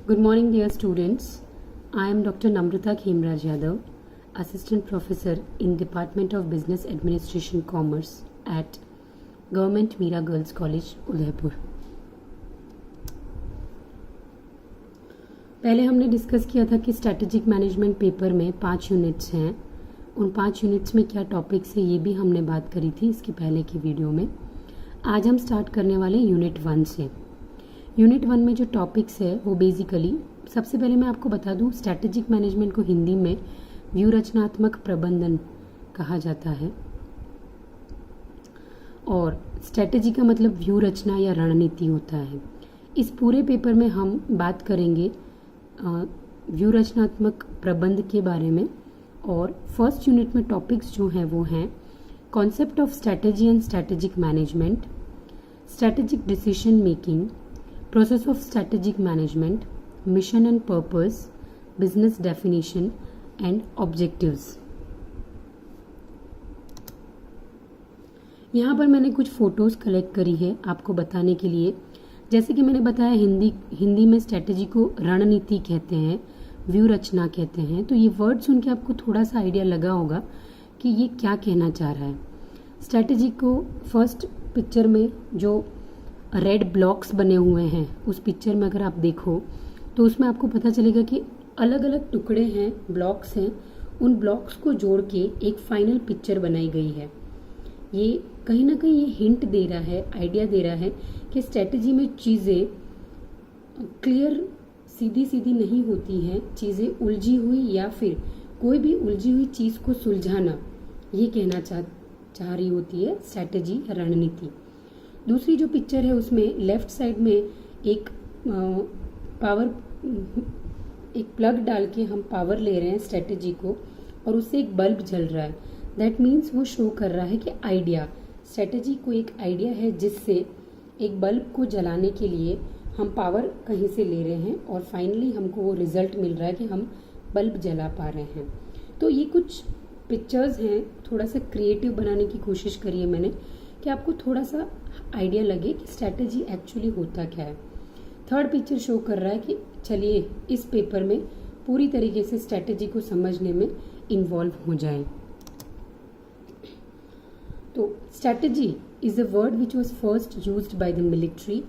Good morning, dear students. I am Dr. Namrata Khemraj Yadav, Assistant Professor in Department of Business Administration Commerce at Government Mira Girls College, Udaipur. पहले हमने discuss किया था कि strategic management paper में 5 units हैं। उन 5 units में क्या टॉपिक्स है ये भी हमने बात करी थी इसके पहले की वीडियो में। आज हम स्टार्ट करने वाले यूनिट 1 से। यूनिट 1 में जो टॉपिक्स है वो बेसिकली, सबसे पहले मैं आपको बता दूं, स्ट्रैटेजिक मैनेजमेंट को हिंदी में व्यू रचनात्मक प्रबंधन कहा जाता है और स्ट्रैटेजी का मतलब व्यू रचना या रणनीति होता है। इस पूरे पेपर में हम बात करेंगे व्यू रचनात्मक प्रबंध के बारे में। और फर्स्ट यूनिट में टॉपिक्स जो हैं वो हैं concept of strategy and strategic management, strategic decision making, process of strategic management, mission and purpose, business definition and objectives। यहाँ पर मैंने कुछ फोटोज कलेक्ट करी है आपको बताने के लिए। जैसे कि मैंने बताया हिंदी में स्ट्रैटेजी को रणनीति कहते हैं, व्यू रचना कहते हैं। तो ये वर्ड सुन के आपको थोड़ा सा आइडिया लगा होगा कि ये क्या कहना चाह रहा है। स्ट्रैटेजी को फर्स्ट पिक्चर में जो रेड ब्लॉक्स बने हुए हैं उस पिक्चर में अगर आप देखो तो उसमें आपको पता चलेगा कि अलग अलग टुकड़े हैं, ब्लॉक्स हैं। उन ब्लॉक्स को जोड़ के एक फाइनल पिक्चर बनाई गई है। ये कहीं ना कहीं ये हिंट दे रहा है, आइडिया दे रहा है कि स्ट्रैटेजी में चीज़ें क्लियर सीधी सीधी नहीं होती हैं, चीज़ें उलझी हुई या फिर कोई भी उलझी हुई चीज़ को सुलझाना, ये कहना चाह रही होती है स्ट्रैटेजी, रणनीति। दूसरी जो पिक्चर है उसमें लेफ्ट साइड में एक प्लग डाल के हम पावर ले रहे हैं स्ट्रैटेजी को और उससे एक बल्ब जल रहा है। दैट मीन्स वो शो कर रहा है कि आइडिया, स्ट्रैटेजी को एक आइडिया है जिससे एक बल्ब को जलाने के लिए हम पावर कहीं से ले रहे हैं और फाइनली हमको वो रिजल्ट मिल रहा है कि हम बल्ब जला पा रहे हैं। तो ये कुछ पिक्चर्स हैं, थोड़ा सा क्रिएटिव बनाने की कोशिश करी है मैंने कि आपको थोड़ा सा आइडिया लगे कि स्ट्रैटेजी एक्चुअली होता क्या है। थर्ड पिक्चर शो कर रहा है कि चलिए इस पेपर में पूरी तरीके से स्ट्रैटेजी को समझने में इन्वॉल्व हो जाएं। तो strategy is a word which was first used by the military.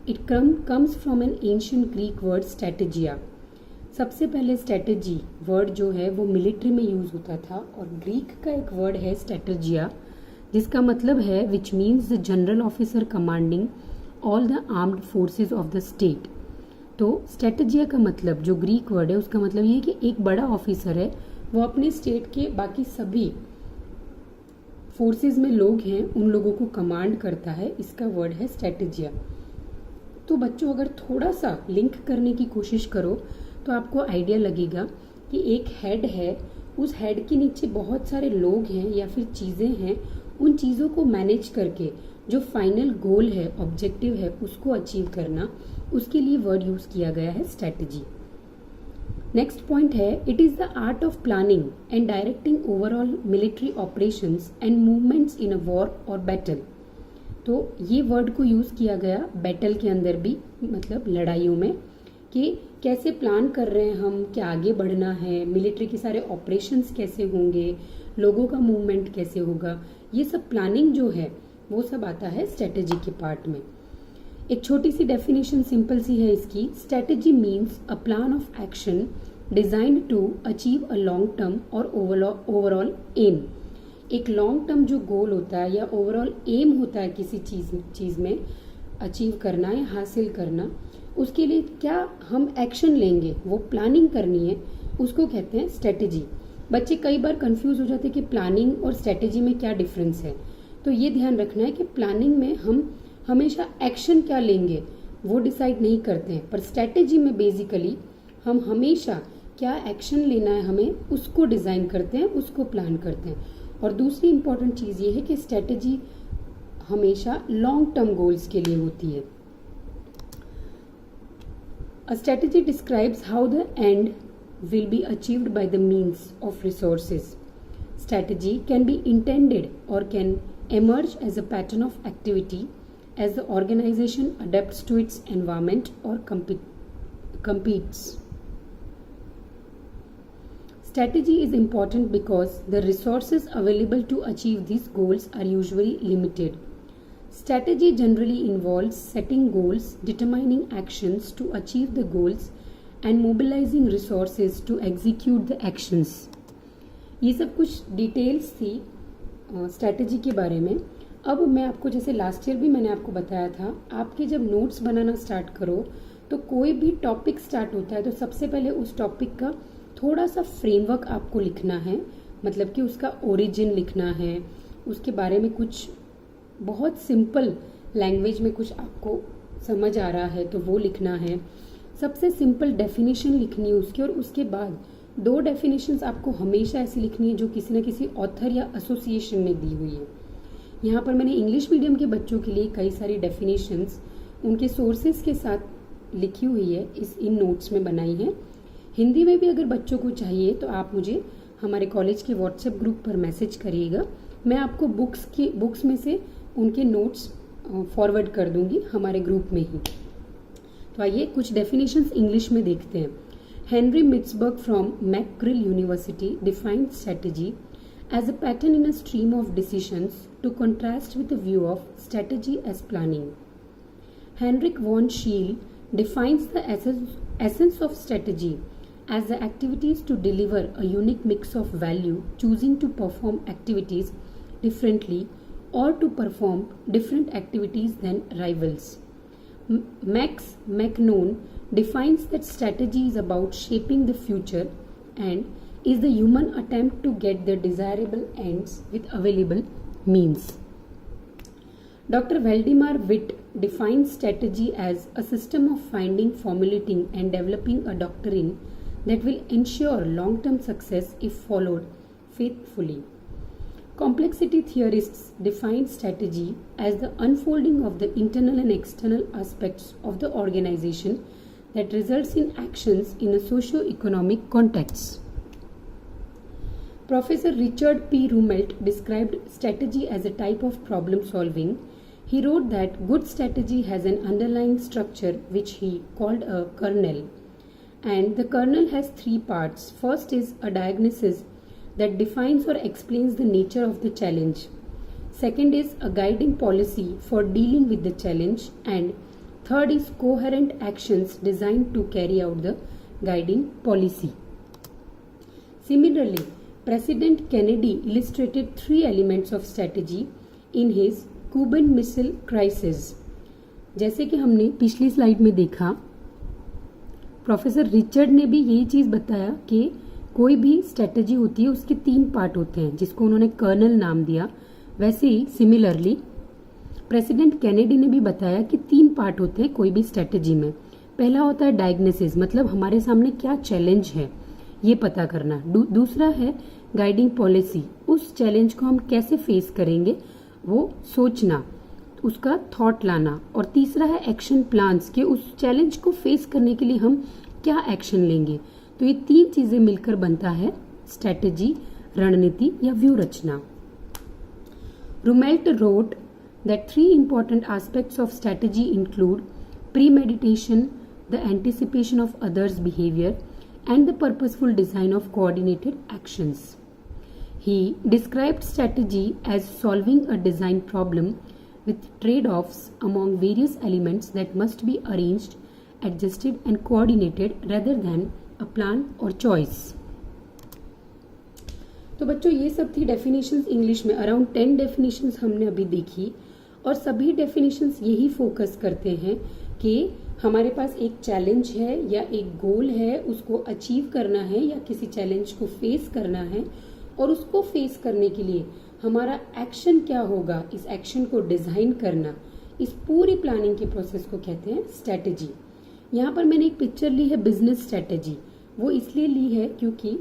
It comes from an ancient Greek word strategia. सबसे पहले स्ट्रैटेजी वर्ड जो है वो मिलिट्री में यूज होता था और ग्रीक का एक वर्ड है स्ट्रैटेजिया जिसका मतलब है which means the general officer commanding all the armed forces of the state. तो स्ट्रैटेजिया का मतलब, जो ग्रीक वर्ड है उसका मतलब ये है कि एक बड़ा ऑफिसर है, वो अपने स्टेट के बाकी सभी फोर्सेस में लोग हैं उन लोगों को कमांड करता है। इसका वर्ड है स्ट्रैटेजिया। तो बच्चों अगर थोड़ा सा लिंक करने की कोशिश करो तो आपको आइडिया लगेगा कि एक हेड है, उस हेड के नीचे बहुत सारे लोग हैं या फिर चीज़ें हैं। उन चीज़ों को मैनेज करके जो फाइनल गोल है, ऑब्जेक्टिव है, उसको अचीव करना, उसके लिए वर्ड यूज किया गया है स्ट्रैटेजी। नेक्स्ट पॉइंट है it is the art of planning and directing overall military operations and movements in a war और बैटल। तो ये वर्ड को यूज किया गया बैटल के अंदर भी, मतलब लड़ाइयों में, कि कैसे प्लान कर रहे हैं हम, क्या आगे बढ़ना है, मिलिट्री के सारे ऑपरेशंस कैसे होंगे, लोगों का मूवमेंट कैसे होगा, ये सब प्लानिंग जो है वो सब आता है स्ट्रैटेजी के पार्ट में। एक छोटी सी डेफिनेशन सिंपल सी है इसकी। Strategy means a plan of action designed to achieve a long term और ओवरऑल एम। एक लॉन्ग टर्म जो गोल होता है या ओवरऑल एम होता है किसी चीज़ में अचीव करना या हासिल करना, उसके लिए क्या हम एक्शन लेंगे, वो प्लानिंग करनी है, उसको कहते हैं स्ट्रैटेजी। बच्चे कई बार कंफ्यूज हो जाते हैं कि प्लानिंग और स्ट्रैटेजी में क्या डिफरेंस है। तो ये ध्यान रखना है कि प्लानिंग में हम हमेशा एक्शन क्या लेंगे वो डिसाइड नहीं करते हैं, पर स्ट्रैटेजी में बेसिकली हम हमेशा क्या एक्शन लेना है हमें उसको डिज़ाइन करते हैं, उसको प्लान करते हैं। और दूसरी इंपॉर्टेंट चीज़ ये है कि स्ट्रैटेजी हमेशा लॉन्ग टर्म गोल्स के लिए होती है। A strategy describes how the end will be achieved by the means of resources. Strategy can be intended or can emerge as a pattern of activity as the organization adapts to its environment or competes. Strategy is important because the resources available to achieve these goals are usually limited. Strategy generally involves setting goals, determining actions to achieve the goals, and mobilizing resources to execute the actions. ये सब कुछ details थी strategy के बारे में. अब मैं आपको, जैसे लास्ट ईयर भी मैंने आपको बताया था, आपके जब नोट्स बनाना स्टार्ट करो तो कोई भी टॉपिक स्टार्ट होता है तो सबसे पहले उस टॉपिक का थोड़ा सा फ्रेमवर्क आपको लिखना है. मतलब कि उसका ओरिजिन लिखना है, उसके बारे में कुछ बहुत सिंपल लैंग्वेज में कुछ आपको समझ आ रहा है तो वो लिखना है. सबसे सिंपल डेफिनेशन लिखनी है उसकी, और उसके बाद 2 डेफिनेशंस आपको हमेशा ऐसी लिखनी है जो किसी न किसी ऑथर या एसोसिएशन ने दी हुई है. यहाँ पर मैंने इंग्लिश मीडियम के बच्चों के लिए कई सारी डेफिनेशंस उनके सोर्सेज के साथ लिखी हुई है, इन नोट्स में बनाई है. हिंदी में भी अगर बच्चों को चाहिए तो आप मुझे हमारे कॉलेज के व्हाट्सएप ग्रुप पर मैसेज करिएगा. मैं आपको बुक्स में से उनके नोट्स फॉरवर्ड कर दूंगी हमारे ग्रुप में ही. तो आइए कुछ डेफिनेशंस इंग्लिश में देखते हैं. Henry Mintzberg from McGill University defined strategy as a pattern in a stream of decisions to contrast with a view of strategy as planning. Heinrich von Schiele defines the essence of strategy as the activities to deliver a unique mix of value, choosing to perform activities differently or to perform different activities than rivals. Max McNone defines that strategy is about shaping the future and is the human attempt to get the desirable ends with available means. Dr. Valdemar Witt defines strategy as a system of finding, formulating, and developing a doctrine that will ensure long-term success if followed faithfully. Complexity theorists define strategy as the unfolding of the internal and external aspects of the organization that results in actions in a socio-economic context. Professor Richard P. Rumelt described strategy as a type of problem solving. He wrote that good strategy has an underlying structure which he called a kernel. And the kernel has 3 parts. First is a diagnosis that defines or explains the nature of the challenge. Second is a guiding policy for dealing with the challenge. And third is coherent actions designed to carry out the guiding policy. Similarly, President Kennedy illustrated 3 elements of strategy in his Cuban Missile Crisis. जैसे कि हमने पिछली slide में देखा, professor Richard ने भी यही चीज़ बताया कि कोई भी स्ट्रेटजी होती है उसके 3 पार्ट होते हैं जिसको उन्होंने कर्नल नाम दिया. वैसे ही सिमिलरली प्रेसिडेंट केनेडी ने भी बताया कि 3 पार्ट होते हैं कोई भी स्ट्रेटजी में. पहला होता है डायग्नोसिस, मतलब हमारे सामने क्या चैलेंज है ये पता करना. दूसरा है गाइडिंग पॉलिसी, उस चैलेंज को हम कैसे फेस करेंगे वो सोचना, उसका थॉट लाना. और तीसरा है एक्शन प्लान्स, कि उस चैलेंज को फेस करने के लिए हम क्या एक्शन लेंगे. तो ये 3 चीजें मिलकर बनता है स्ट्रेटजी, रणनीति या व्यू रचना. Rumelt wrote that 3 important aspects of strategy include premeditation, the anticipation of others' behavior, and the purposeful design of coordinated actions. He described strategy as solving a design problem with trade-offs among various elements that must be arranged, adjusted and coordinated rather than a plan or choice. तो बच्चों ये सब थी definitions English में. Around 10 definitions हमने अभी देखी और सभी डेफिनेशंस यही फोकस करते हैं कि हमारे पास एक चैलेंज है या एक गोल है, उसको अचीव करना है या किसी चैलेंज को फेस करना है, और उसको फेस करने के लिए हमारा एक्शन क्या होगा, इस एक्शन को डिजाइन करना, इस पूरी प्लानिंग के प्रोसेस को कहते हैं स्ट्रेटेजी. यहाँ पर मैंने एक पिक्चर ली है बिजनेस स्ट्रेटेजी. वो इसलिए ली है क्योंकि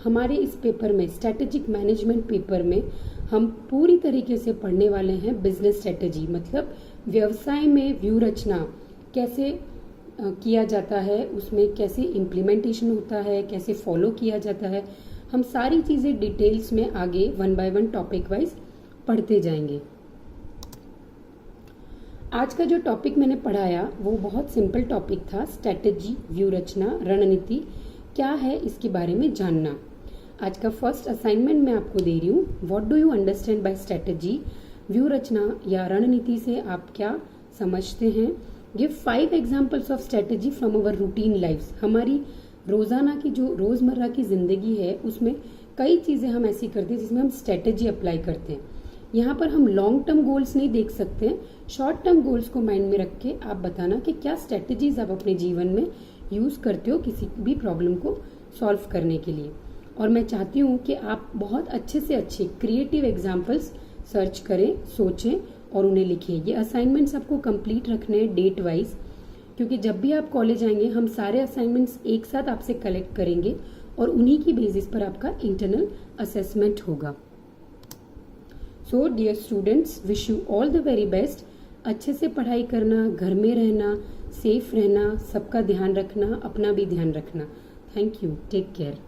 हमारे इस पेपर में, स्ट्रेटेजिक मैनेजमेंट पेपर में, हम पूरी तरीके से पढ़ने वाले हैं बिजनेस स्ट्रेटेजी. मतलब व्यवसाय में व्यू रचना कैसे किया जाता है, उसमें कैसे इम्प्लीमेंटेशन होता है, कैसे फॉलो किया जाता है, हम सारी चीज़ें डिटेल्स में आगे 1 by 1 टॉपिक वाइज पढ़ते जाएंगे. आज का जो टॉपिक मैंने पढ़ाया वो बहुत सिंपल टॉपिक था, स्ट्रेटजी, व्यू रचना, रणनीति क्या है इसके बारे में जानना। आज का फर्स्ट असाइनमेंट मैं आपको दे रही हूँ, what do you understand by strategy, व्यू रचना या रणनीति से आप क्या समझते हैं। गिव 5 examples of strategy from our routine lifes. हमारी रोजाना की जो रोजमर्रा की जिंदगी है उसमें कई चीजें हम ऐसी करते हैं जिसमें हम स्ट्रेटजी अप्लाई करते हैं। यहाँ पर हम लॉन्ग टर्म गोल्स नहीं देख सकते हैं, शॉर्ट टर्म गोल्स को माइंड में रख के आप बताना कि क्या स्ट्रेटजीज आप अपने जीवन में यूज करते हो किसी भी प्रॉब्लम को सॉल्व करने के लिए। और मैं चाहती हूँ कि आप बहुत अच्छे से अच्छे क्रिएटिव एग्जाम्पल्स सर्च करें, सोचें और उन्हें लिखें। ये असाइनमेंट्स आपको कंप्लीट रखने हैं डेट वाइज, क्योंकि जब भी आप कॉलेज आएंगे हम सारे असाइनमेंट्स एक साथ आपसे कलेक्ट करेंगे और उन्हीं की बेसिस पर आपका इंटरनल असेसमेंट होगा। So dear students, wish you all the very best. अच्छे से पढ़ाई करना, घर में रहना, सेफ रहना, सबका ध्यान रखना, अपना भी ध्यान रखना। Thank you, take care.